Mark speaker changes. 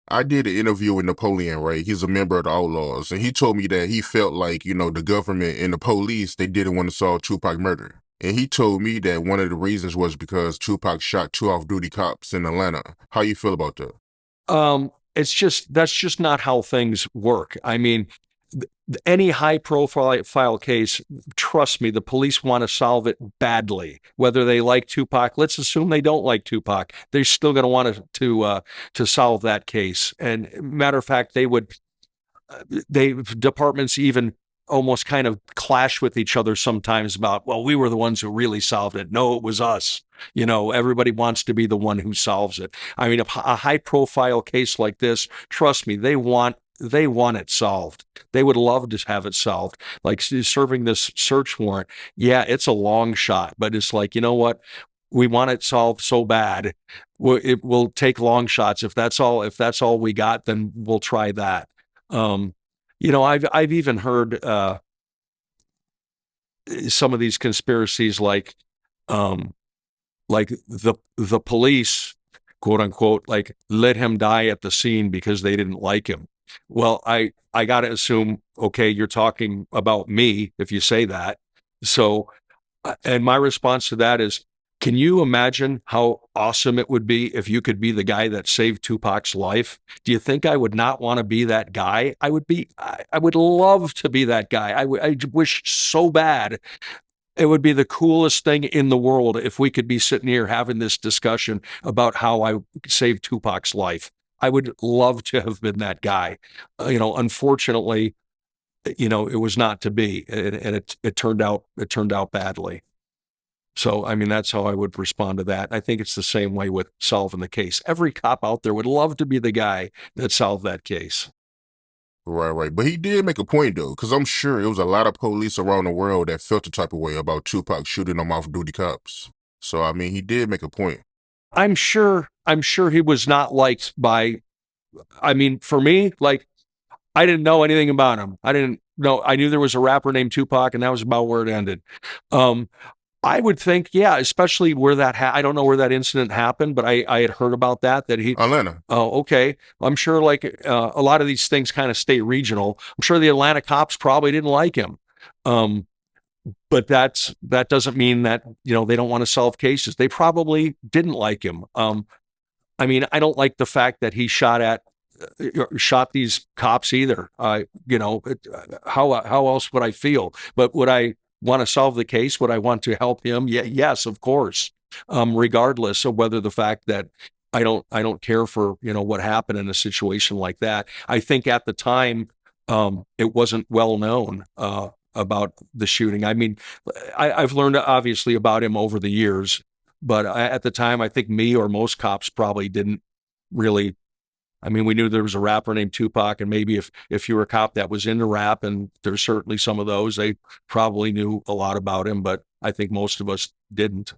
Speaker 1: I did an interview with Napoleon, right? He's a member of the Outlaws, and he told me that he felt like, the government and the police, they didn't want to solve Tupac murder. And he told me that one of the reasons was because Tupac shot two off-duty cops in Atlanta. How you feel about that?
Speaker 2: It's just that's just not how things work. I mean, any high profile case, trust me, the police want to solve it badly. Whether they like Tupac, let's assume they don't like Tupac, they're still going to want to solve that case. And matter of fact, they departments even almost kind of clash with each other sometimes about, well, we were the ones who really solved it. No, it was us. Everybody wants to be the one who solves it. I mean, a high profile case like this, trust me, they want it solved. They would love to have it solved. Like serving this search warrant, yeah, it's a long shot, but it's like, you know what? We want it solved so bad. It will take long shots. If that's all we got, then we'll try that. Um, I've even heard some of these conspiracies um, like the police, quote unquote, like let him die at the scene because they didn't like him. Well, I got to assume, okay, you're talking about me if you say that. So, and my response to that is, can you imagine how awesome it would be if you could be the guy that saved Tupac's life? Do you think I would not want to be that guy? I would love to be that guy. I wish so bad it would be the coolest thing in the world if we could be sitting here having this discussion about how I saved Tupac's life. I would love to have been that guy. Unfortunately, it was not to be, and it turned out badly. So, I mean, that's how I would respond to that. I think it's the same way with solving the case. Every cop out there would love to be the guy that solved that case.
Speaker 1: Right, right. But he did make a point though, because I'm sure it was a lot of police around the world that felt the type of way about Tupac shooting them off-duty cops. So I mean, he did make a point.
Speaker 2: I'm sure he was not liked by, I mean, for me, like, I didn't know anything about him. I didn't know, I knew there was a rapper named Tupac, and that was about where it ended. Um, I would think, yeah, especially where I don't know where that incident happened, but I had heard about that he,
Speaker 1: Atlanta.
Speaker 2: oh, okay. I'm sure like a lot of these things kind of stay regional. I'm sure the Atlanta cops probably didn't like him. Um, but that doesn't mean that, they don't want to solve cases. They probably didn't like him. I mean, I don't like the fact that he shot these cops either. How else would I feel? But would I want to solve the case? Would I want to help him? Yeah, yes, of course. Regardless of whether the fact that I don't care for what happened in a situation like that. I think at the time it wasn't well known about the shooting. I mean, I've learned obviously about him over the years, but at the time, I think me or most cops probably didn't really. I mean, we knew there was a rapper named Tupac, and maybe if you were a cop that was into rap, and there's certainly some of those, they probably knew a lot about him, but I think most of us didn't.